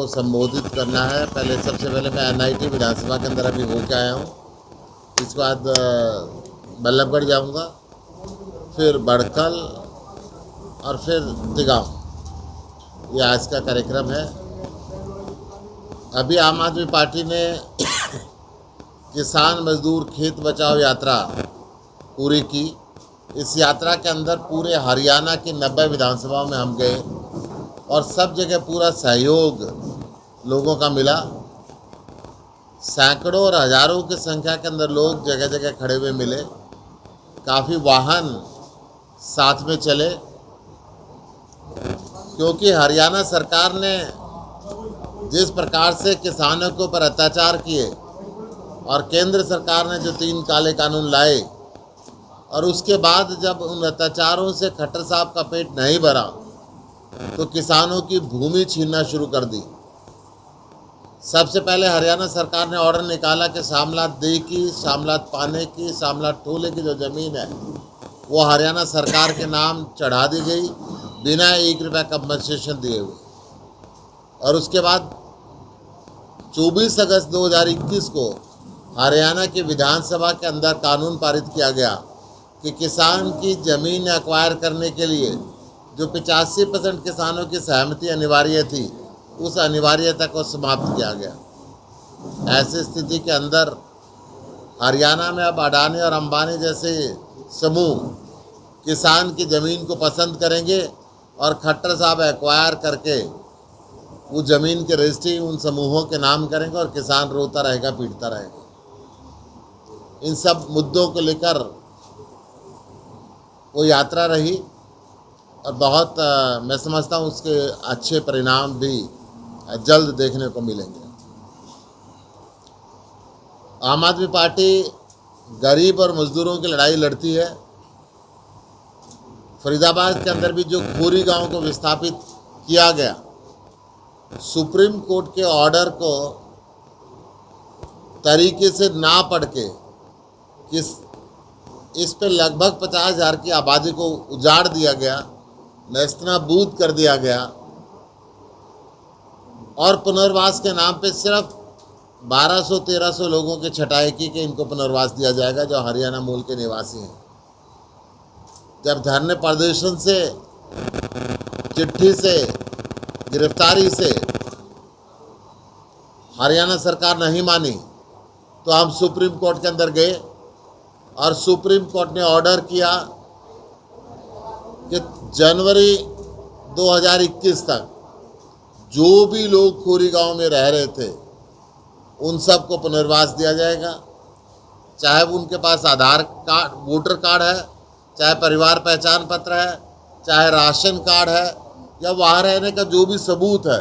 को संबोधित करना है। सबसे पहले मैं NIT विधानसभा के अंदर अभी होके आया हूँ। इसके बाद बल्लभगढ़ जाऊँगा, फिर बड़कल और फिर तिगांव। ये आज का कार्यक्रम है। अभी आम आदमी पार्टी ने किसान मजदूर खेत बचाओ यात्रा पूरी की। इस यात्रा के अंदर पूरे हरियाणा की 90 विधानसभाओं में हम गए और सब जगह पूरा सहयोग लोगों का मिला। सैकड़ों और हजारों की संख्या के अंदर लोग जगह जगह खड़े हुए मिले। काफ़ी वाहन साथ में चले, क्योंकि हरियाणा सरकार ने जिस प्रकार से किसानों के ऊपर अत्याचार किए और केंद्र सरकार ने जो 3 काले कानून लाए, और उसके बाद जब उन अत्याचारों से खट्टर साहब का पेट नहीं भरा तो किसानों की भूमि छीनना शुरू कर दी। सबसे पहले हरियाणा सरकार ने ऑर्डर निकाला कि शामलात दे की, शामलात पाने की, शामलात टोले की जो ज़मीन है वो हरियाणा सरकार के नाम चढ़ा दी गई बिना 1 रुपया कंपनसेशन दिए हुए। और उसके बाद 24 अगस्त 2021 को हरियाणा की विधानसभा के अंदर कानून पारित किया गया कि किसान की ज़मीन एक्वायर करने के लिए जो 85% किसानों की सहमति अनिवार्य थी, उस अनिवार्यता को समाप्त किया गया। ऐसी स्थिति के अंदर हरियाणा में अब अडानी और अंबानी जैसे समूह किसान की ज़मीन को पसंद करेंगे और खट्टर साहब एक्वायर करके वो ज़मीन की रजिस्ट्री उन समूहों के नाम करेंगे और किसान रोता रहेगा, पीटता रहेगा। इन सब मुद्दों को लेकर वो यात्रा रही और बहुत मैं समझता हूँ उसके अच्छे परिणाम भी जल्द देखने को मिलेंगे। आम आदमी पार्टी गरीब और मजदूरों की लड़ाई लड़ती है। फरीदाबाद के अंदर भी जो खोरी गांव को विस्थापित किया गया, सुप्रीम कोर्ट के ऑर्डर को तरीके से ना पढ़ के इस पे लगभग 50,000 की आबादी को उजाड़ दिया गया, नेस्तनाबूद कर दिया गया और पुनर्वास के नाम पे सिर्फ 1200-1300 लोगों की छटाई की कि इनको पुनर्वास दिया जाएगा जो हरियाणा मूल के निवासी हैं। जब धरने प्रदर्शन से, चिट्ठी से, गिरफ्तारी से हरियाणा सरकार नहीं मानी तो हम सुप्रीम कोर्ट के अंदर गए और सुप्रीम कोर्ट ने ऑर्डर किया कि जनवरी 2021 तक जो भी लोग खोरी गांव में रह रहे थे उन सब को पुनर्वास दिया जाएगा, चाहे उनके पास आधार कार्ड, वोटर कार्ड है, चाहे परिवार पहचान पत्र है, चाहे राशन कार्ड है, या वहाँ रहने का जो भी सबूत है।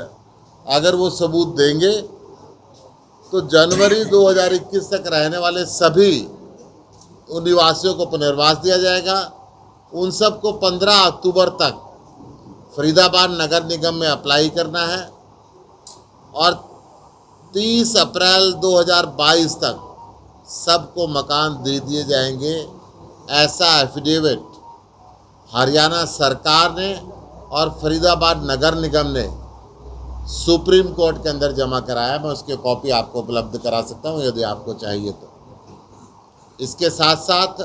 अगर वो सबूत देंगे तो जनवरी 2021 तक रहने वाले सभी उन निवासियों को पुनर्वास दिया जाएगा। उन सब को 15 अक्टूबर तक फरीदाबाद नगर निगम में अप्लाई करना है और 30 अप्रैल 2022 तक सबको मकान दे दिए जाएंगे। ऐसा एफिडेविट हरियाणा सरकार ने और फरीदाबाद नगर निगम ने सुप्रीम कोर्ट के अंदर जमा कराया। मैं उसकी कॉपी आपको उपलब्ध करा सकता हूं यदि आपको चाहिए तो। इसके साथ साथ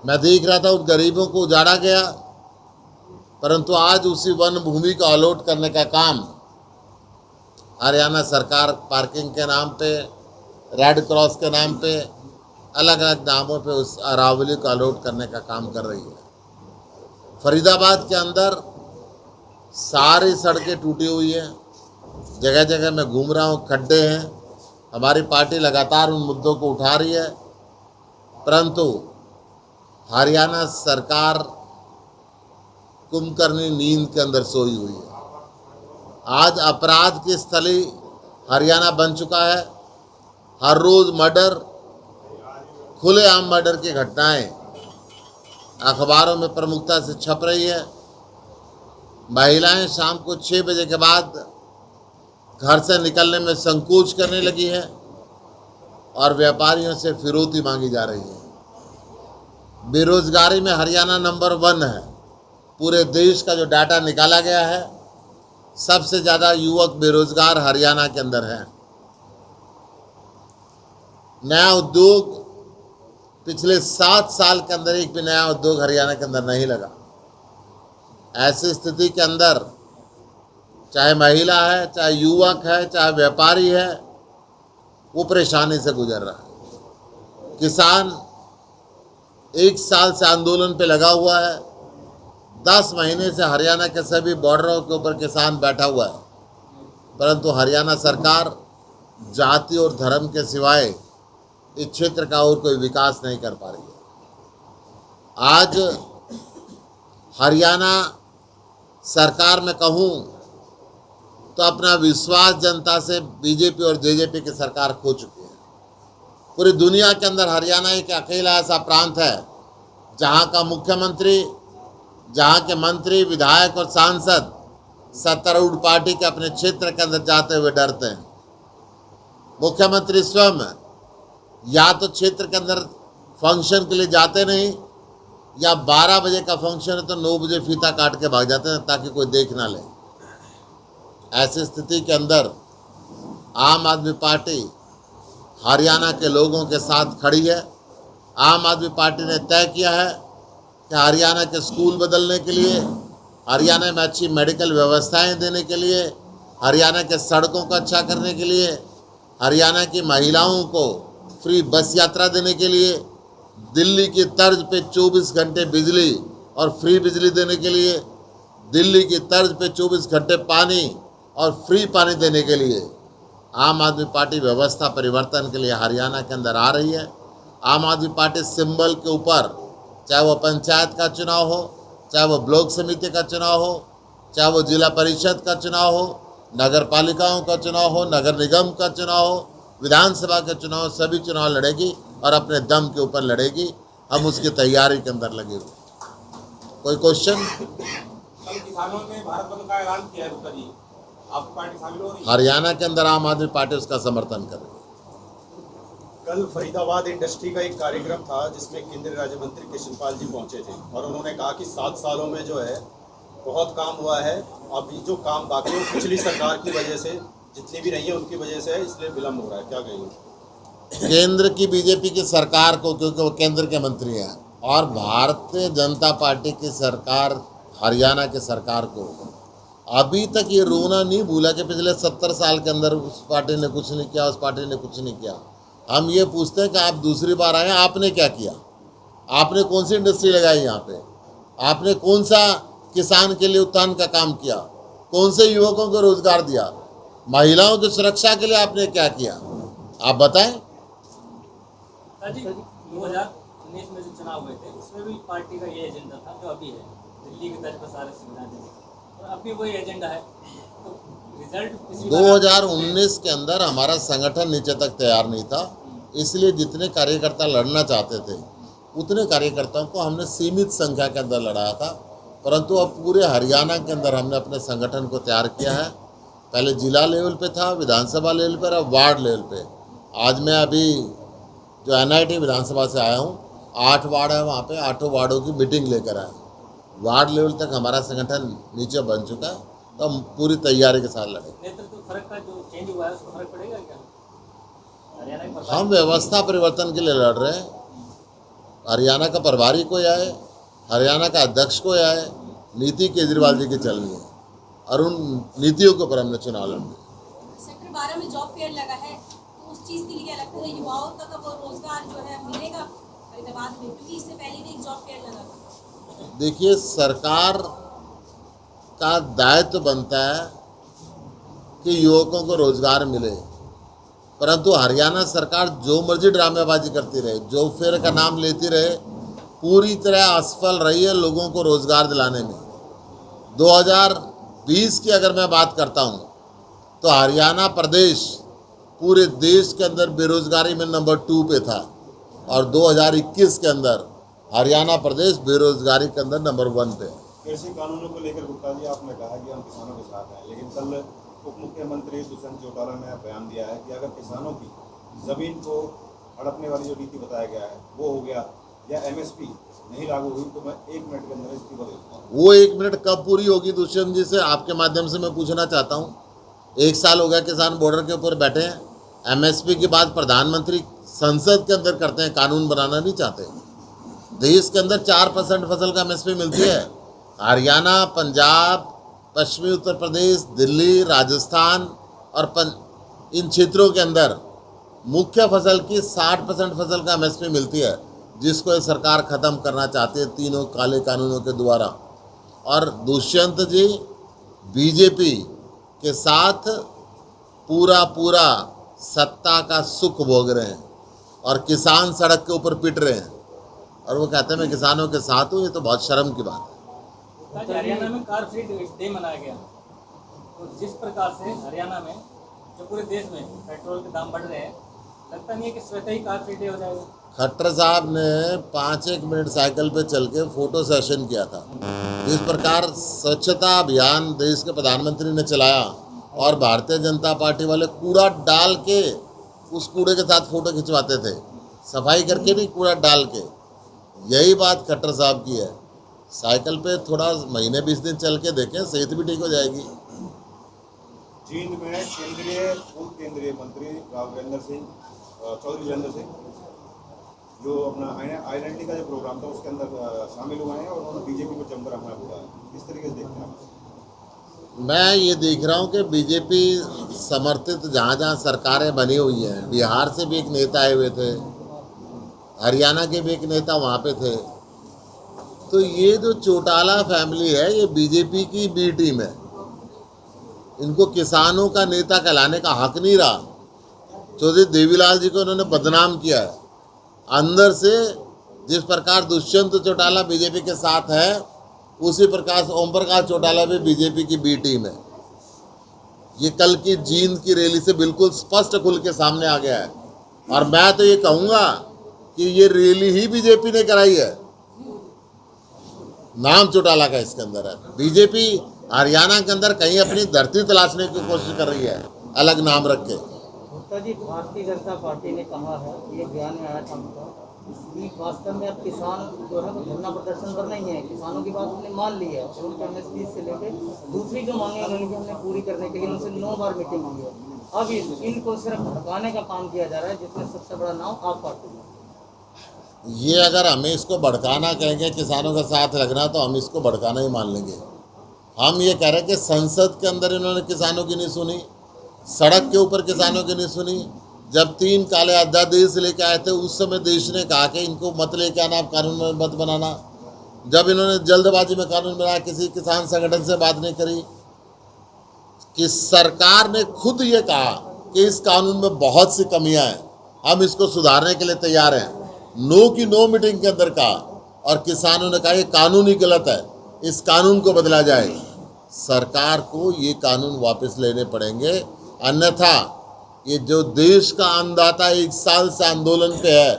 मैं देख रहा था उन गरीबों को उजाड़ा गया, परंतु आज उसी वन भूमि को अलॉट करने का काम हरियाणा सरकार पार्किंग के नाम पे, रेड क्रॉस के नाम पे, अलग अलग नामों पे उस अरावली को अलॉट करने का काम कर रही है। फरीदाबाद के अंदर सारी सड़कें टूटी हुई हैं, जगह जगह मैं घूम रहा हूँ, खड्डे हैं। हमारी पार्टी लगातार उन मुद्दों को उठा रही है, परंतु हरियाणा सरकार कुंभकर्णी नींद के अंदर सोई हुई है। आज अपराध की स्थली हरियाणा बन चुका है। हर रोज़ मर्डर, खुलेआम मर्डर की घटनाएं अखबारों में प्रमुखता से छप रही है। महिलाएं शाम को 6 बजे के बाद घर से निकलने में संकोच करने लगी है और व्यापारियों से फिरौती मांगी जा रही है। बेरोजगारी में हरियाणा नंबर 1 है। पूरे देश का जो डाटा निकाला गया है, सबसे ज़्यादा युवक बेरोजगार हरियाणा के अंदर हैं। नया उद्योग पिछले 7 साल के अंदर एक भी नया उद्योग हरियाणा के अंदर नहीं लगा। ऐसी स्थिति के अंदर चाहे महिला है, चाहे युवक है, चाहे व्यापारी है, वो परेशानी से गुजर रहा है। किसान 1 साल से आंदोलन पे लगा हुआ है। 10 महीने से हरियाणा के सभी बॉर्डरों के ऊपर किसान बैठा हुआ है, परंतु हरियाणा सरकार जाति और धर्म के सिवाय इस क्षेत्र का और कोई विकास नहीं कर पा रही है। आज हरियाणा सरकार में कहूँ तो अपना विश्वास जनता से बीजेपी और जेजेपी की सरकार खो चुकी है। पूरी दुनिया के अंदर हरियाणा एक अकेला ऐसा प्रांत है जहाँ का मुख्यमंत्री, जहाँ के मंत्री, विधायक और सांसद सत्तारूढ़ पार्टी के अपने क्षेत्र के अंदर जाते हुए डरते हैं। मुख्यमंत्री स्वयं या तो क्षेत्र के अंदर फंक्शन के लिए जाते नहीं, या 12 बजे का फंक्शन है तो 9 बजे फीता काट के भाग जाते हैं ताकि कोई देख ना ले। ऐसी स्थिति के अंदर आम आदमी पार्टी हरियाणा के लोगों के साथ खड़ी है। आम आदमी पार्टी ने तय किया है कि हरियाणा के स्कूल बदलने के लिए, हरियाणा में अच्छी मेडिकल व्यवस्थाएं देने के लिए, हरियाणा के सड़कों को अच्छा करने के लिए, हरियाणा की महिलाओं को फ्री बस यात्रा देने के लिए, दिल्ली की तर्ज पे 24 घंटे बिजली और फ्री बिजली देने के लिए, दिल्ली की तर्ज पे 24 घंटे पानी और फ्री पानी देने के लिए आम आदमी पार्टी व्यवस्था परिवर्तन के लिए हरियाणा के अंदर आ रही है। आम आदमी पार्टी सिंबल के ऊपर, चाहे वो पंचायत का चुनाव हो, चाहे वो ब्लॉक समिति का चुनाव हो, चाहे वो जिला परिषद का चुनाव हो, नगर पालिकाओं का चुनाव हो, नगर निगम का चुनाव हो, विधानसभा के चुनाव, सभी चुनाव लड़ेगी और अपने दम के ऊपर लड़ेगी। हम उसकी तैयारी के अंदर लगे हुए। कोई क्वेश्चन? कल किसानों ने भारत बंद का ऐलान किया है, गुप्ता जी, आपकी पार्टी शामिल हो रही है? हरियाणा के अंदर आम आदमी पार्टी उसका समर्थन कर रही है। कल फरीदाबाद इंडस्ट्री का एक कार्यक्रम था जिसमें केंद्रीय राज्य मंत्री कृष्णपाल जी पहुंचे थे और उन्होंने कहा कि 7 सालों में जो है बहुत काम हुआ है, अभी जो काम बाकी है पिछली सरकार की वजह से, जितनी भी रही है उनकी वजह से है, इसलिए विलम्ब हो रहा है। क्या कहेंगे? केंद्र की बीजेपी की सरकार को, क्योंकि वो केंद्र के मंत्री हैं, और भारतीय जनता पार्टी की सरकार, हरियाणा की सरकार को अभी तक ये रोना नहीं भूला कि पिछले 70 साल के अंदर उस पार्टी ने कुछ नहीं किया, उस पार्टी ने कुछ नहीं किया। हम ये पूछते हैं कि आप दूसरी बार आए, आपने क्या किया? आपने कौन सी इंडस्ट्री लगाई यहाँ पे? आपने कौन सा किसान के लिए उत्थान का काम किया? कौन से युवकों को रोजगार दिया? महिलाओं की सुरक्षा के लिए आपने क्या किया? आप बताएं। 2019 में जो चुनाव हुए थे उसमें भी पार्टी का ये एजेंडा था जो अभी है, दिल्ली की तर्ज पर सारे सुविधा देने का, और अभी वही एजेंडा है। तो रिजल्ट 2019 के अंदर हमारा संगठन नीचे तक तैयार नहीं था, इसलिए जितने कार्यकर्ता लड़ना चाहते थे उतने कार्यकर्ताओं को हमने सीमित संख्या के अंदर लड़ाया था। परंतु अब पूरे हरियाणा के अंदर हमने अपने संगठन को तैयार किया है। पहले जिला लेवल पे था, विधानसभा लेवल पर, अब वार्ड लेवल पे। आज मैं अभी जो NIT विधानसभा से आया हूँ, 8 वार्ड है, वहाँ पे 8 वार्डों की मीटिंग लेकर आया। वार्ड लेवल तक हमारा संगठन नीचे बन चुका है, तो हम पूरी तैयारी के साथ लड़ेंगे। नेतृत्व फर्क का जो चेंज हुआ है उसको फर्क पड़ेगा क्या? हरियाणा की प्रभारी- हम व्यवस्था परिवर्तन के लिए लड़ रहे हैं। हरियाणा का प्रभारी कोई आए, हरियाणा का अध्यक्ष कोई आए, नीति केजरीवाल जी की चलनी है और उन नीतियों के ऊपर हमने चुनाव लड़ना। सेक्टर 12 में जॉब फेयर लगा है, तो उस चीज़ के लिए क्या लगता है युवाओं तक अब रोजगार जो है मिलेगा फरीदाबाद में, क्योंकि इससे पहले भी एक जॉब फेयर लगा था? देखिए, सरकार का दायित्व बनता है कि युवकों को रोजगार मिले, परंतु हरियाणा सरकार जो मर्जी ड्रामेबाजी करती रहे, जॉब फेयर का नाम लेती रहे, पूरी तरह असफल रही है लोगों को रोजगार दिलाने में। 2020 की अगर मैं बात करता हूँ तो हरियाणा प्रदेश पूरे देश के अंदर बेरोजगारी में नंबर 2 पे था, और 2021 के अंदर हरियाणा प्रदेश बेरोजगारी के अंदर नंबर 1 पे है। कृषि कानूनों को लेकर गुप्ता जी आपने कहा कि हम किसानों के साथ हैं, लेकिन कल उप मुख्यमंत्री दुष्यंत चौटाला ने बयान दिया है कि अगर किसानों की जमीन को हड़पने वाली जो नीति बताया गया है वो हो गया, या MSP नहीं लागू हुई तो मैं 1 मिनट के अंदर इस्तीफा दे दूंगा। वो 1 मिनट कब पूरी होगी दुष्यंत जी से आपके माध्यम से मैं पूछना चाहता हूँ। 1 साल हो गया किसान बॉर्डर के ऊपर बैठे हैं। एमएसपी की बात प्रधानमंत्री संसद के अंदर करते हैं, कानून बनाना नहीं चाहते। देश के अंदर 4% फसल का एमएसपी मिलती है। हरियाणा, पंजाब, पश्चिमी उत्तर प्रदेश, दिल्ली, राजस्थान और इन क्षेत्रों के अंदर मुख्य फसल की 60% फसल का एमएसपी मिलती है, जिसको ये सरकार ख़त्म करना चाहती है तीनों काले कानूनों के द्वारा। और दुष्यंत जी बीजेपी के साथ पूरा सत्ता का सुख भोग रहे हैं और किसान सड़क के ऊपर पिट रहे हैं और वो कहते हैं मैं किसानों के साथ हूँ। ये तो बहुत शर्म की बात है। आज हरियाणा में कार फ्री डे मनाया गया, तो जिस प्रकार से हरियाणा में जो पूरे देश में पेट्रोल के दाम बढ़ रहे हैं, लगता नहीं है कि स्वतः ही कार फ्री डे हो जाएगा। खट्टर साहब ने 5-1 मिनट साइकिल पे चल के फोटो सेशन किया था। जिस प्रकार स्वच्छता अभियान देश के प्रधानमंत्री ने चलाया और भारतीय जनता पार्टी वाले कूड़ा डाल के उस कूड़े के साथ फोटो खिंचवाते थे, सफाई करके नहीं, कूड़ा डाल के। यही बात खट्टर साहब की है। साइकिल पे थोड़ा महीने 20 दिन चल के देखें, सेहत भी ठीक हो जाएगी। जींद में पूर्व केंद्रीय मंत्री चौधरी वीरेंद्र सिंह जो अपना आइडेंटिटी का जो प्रोग्राम था उसके अंदर शामिल हुए हैं और उन्होंने बीजेपी को जमकर हमला बोला है। किस तरीके से देखते हैं आप? मैं ये देख रहा हूँ कि बीजेपी समर्थित जहाँ जहाँ सरकारें बनी हुई हैं, बिहार से भी एक नेता आए हुए थे, हरियाणा के भी एक नेता वहाँ पे थे, तो ये जो चौटाला फैमिली है ये बीजेपी की बी टीम है। इनको किसानों का नेता कहलाने का हक नहीं रहा। चौधरी देवीलाल जी को इन्होंने बदनाम किया है। अंदर से जिस प्रकार दुष्यंत चौटाला बीजेपी के साथ है, उसी प्रकार ओम प्रकाश चौटाला भी बीजेपी की बी टीम है। ये कल की जींद की रैली से बिल्कुल स्पष्ट खुल के सामने आ गया है। और मैं तो ये कहूँगा कि ये रैली ही बीजेपी ने कराई है, नाम चौटाला का इसके अंदर है। बीजेपी हरियाणा के अंदर कहीं अपनी धरती तलाशने की कोशिश कर रही है, अलग नाम रख के। गुप्ता जी, भारतीय जनता पार्टी ने कहा है, ये बयान में आया था उनका, कि वास्तव में अब किसान जो है वो धरना प्रदर्शन करना ही है। किसानों की बात हमने मान ली है और उनके एमएसपी से लेकर दूसरी जो मांगे उन्होंने हमने पूरी करने के लिए उनसे 9 बार मीटिंग हुई है। अब इनको सिर्फ भड़काने का काम किया जा रहा है, जिसमें सबसे बड़ा नाम आप पार्टी है। ये अगर हमें इसको भड़काना कहेंगे, किसानों का साथ लगना, तो हम इसको भड़काना ही मान लेंगे। हम ये कह रहे हैं कि संसद के अंदर इन्होंने किसानों की नहीं सुनी, सड़क के ऊपर किसानों की नहीं सुनी। जब 3 काले अध्यादेश लेके आए थे उस समय देश ने कहा कि इनको मत लेके आना, आप कानून में मत बनाना। जब इन्होंने जल्दबाजी में कानून बनाया, किसी किसान संगठन से बात नहीं करी। कि सरकार ने खुद ये कहा कि इस कानून में बहुत सी कमियां हैं, हम इसको सुधारने के लिए तैयार हैं। नो की नो मीटिंग के अंदर कहा और किसानों ने कहा ये कानून ही गलत है, इस कानून को बदला जाए। सरकार को ये कानून वापस लेने पड़ेंगे, अन्यथा ये जो देश का अन्नदाता 1 साल से आंदोलन पे है,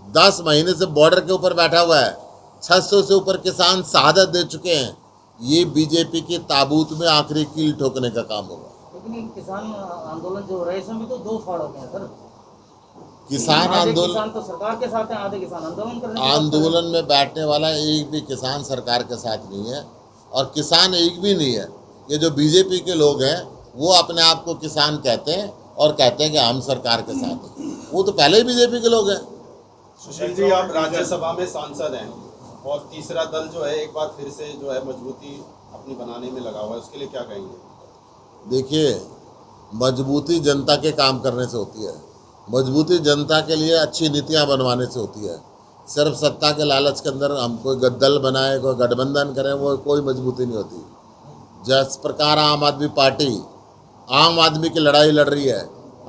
10 महीने से बॉर्डर के ऊपर बैठा हुआ है, 600 से ऊपर किसान शहादत दे चुके हैं, ये बीजेपी के ताबूत में आखिरी कील ठोकने का काम होगा। लेकिन किसान आंदोलन जो हो रहा है इसमें भी तो 2 फाड़ हो गए हैं सर। किसान आंदोलन, किसान तो सरकार के साथ है, आधे किसान आंदोलन में बैठने वाला एक भी किसान सरकार के साथ नहीं है और किसान एक भी नहीं है। ये जो बीजेपी के लोग हैं वो अपने आप को किसान कहते हैं और कहते हैं कि हम सरकार के साथ हैं। वो तो पहले ही बीजेपी के लोग हैं। सुशील जी, आप राज्यसभा में सांसद हैं और तीसरा दल जो है एक बार फिर से जो है मजबूती अपनी बनाने में लगा हुआ है, उसके लिए क्या कहेंगे? देखिए, मजबूती जनता के काम करने से होती है। मजबूती जनता के लिए अच्छी नीतियां बनवाने से होती है। सिर्फ सत्ता के लालच के अंदर हम कोई दल बनाए, कोई गठबंधन करें, वो कोई मजबूती नहीं होती। जिस प्रकार आम आदमी पार्टी आम आदमी की लड़ाई लड़ रही है,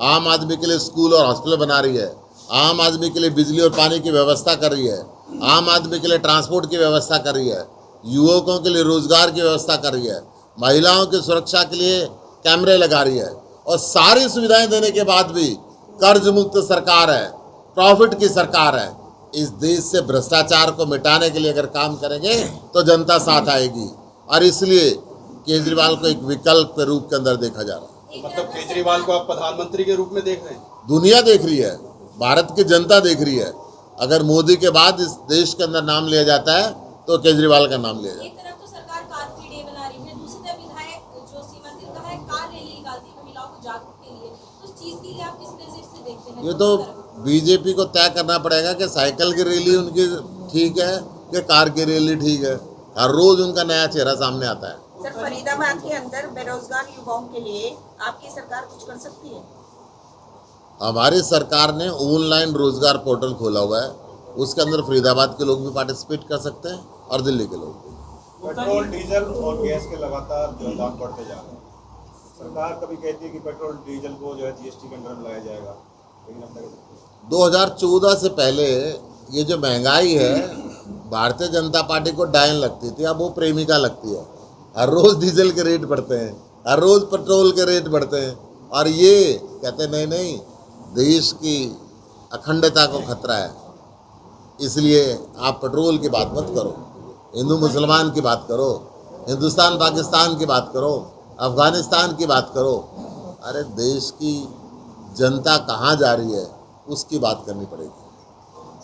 आम आदमी के लिए स्कूल और हॉस्पिटल बना रही है, आम आदमी के लिए बिजली और पानी की व्यवस्था कर रही है, आम आदमी के लिए ट्रांसपोर्ट की व्यवस्था कर रही है, युवकों के लिए रोजगार की व्यवस्था कर रही है, महिलाओं की सुरक्षा के लिए कैमरे लगा रही है और सारी सुविधाएं देने के बाद भी कर्ज मुक्त सरकार है, प्रॉफिट की सरकार है। इस देश से भ्रष्टाचार को मिटाने के लिए अगर काम करेंगे तो जनता साथ आएगी और इसलिए केजरीवाल को एक विकल्प के रूप के अंदर देखा जा रहा है। मतलब केजरीवाल को आप प्रधानमंत्री के रूप में देख रहे हैं? दुनिया देख रही है, भारत की जनता देख रही है। अगर मोदी के बाद इस देश के अंदर नाम लिया जाता है तो केजरीवाल का नाम लिया जाता है। एक तरफ तो सरकार कार फ्री डे बना रही है, दूसरी तरफ विधायक जो सीमांत का है कार रैली निकालती है महिलाओं को जागरूक के लिए, तो उस चीज के लिए आप किस नजर से देखते हैं? ये तो बीजेपी को तय करना पड़ेगा कि साइकिल की रैली उनकी ठीक है कि कार की रैली ठीक है। हर रोज उनका नया चेहरा सामने आता है। सर, फरीदाबाद के अंदर बेरोजगार युवाओं के लिए आपकी सरकार कुछ कर सकती है? हमारी सरकार ने ऑनलाइन रोजगार पोर्टल खोला हुआ है, उसके अंदर फरीदाबाद के लोग भी पार्टिसिपेट कर सकते हैं और दिल्ली के लोग भी। पेट्रोल डीजल और गैस के लगातार जो है दाम बढ़ते जा रहे हैं। सरकार कभी कहती है कि पेट्रोल डीजल को जो है जीएसटी के अंदर लाया जाएगा, लेकिन अब तक 2014 से पहले ये जो महंगाई है भारतीय जनता पार्टी को डायन लगती थी, अब वो प्रेमिका लगती है। हर रोज़ डीजल के रेट बढ़ते हैं, हर रोज़ पेट्रोल के रेट बढ़ते हैं और ये कहते नहीं नहीं देश की अखंडता को खतरा है, इसलिए आप पेट्रोल की बात मत करो, हिंदू मुसलमान की बात करो, हिंदुस्तान पाकिस्तान की बात करो, अफ़गानिस्तान की बात करो। अरे देश की जनता कहाँ जा रही है उसकी बात करनी पड़ेगी।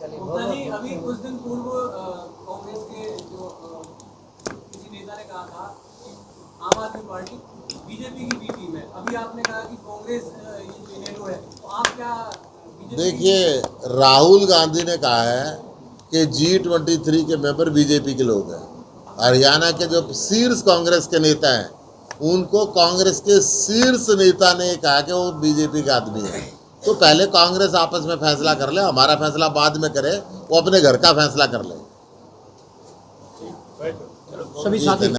गुप्ता जी, अभी कुछ दिन पूर्व कांग्रेस के जो किसी नेता ने कहा था कि आम आदमी पार्टी बीजेपी की बी टीम है, अभी आपने कहा कि कांग्रेस ये नेटो है, तो आप क्या देखिए, राहुल गांधी ने कहा है कि G23 के मेंबर बीजेपी के लोग हैं। हरियाणा के जो शीर्ष कांग्रेस के नेता हैं उनको कांग्रेस के शीर्ष नेता ने कहा कि वो बीजेपी का आदमी है। तो पहले कांग्रेस आपस में फैसला कर ले, हमारा फैसला बाद में करे, वो अपने घर का फैसला कर ले। सभी साथी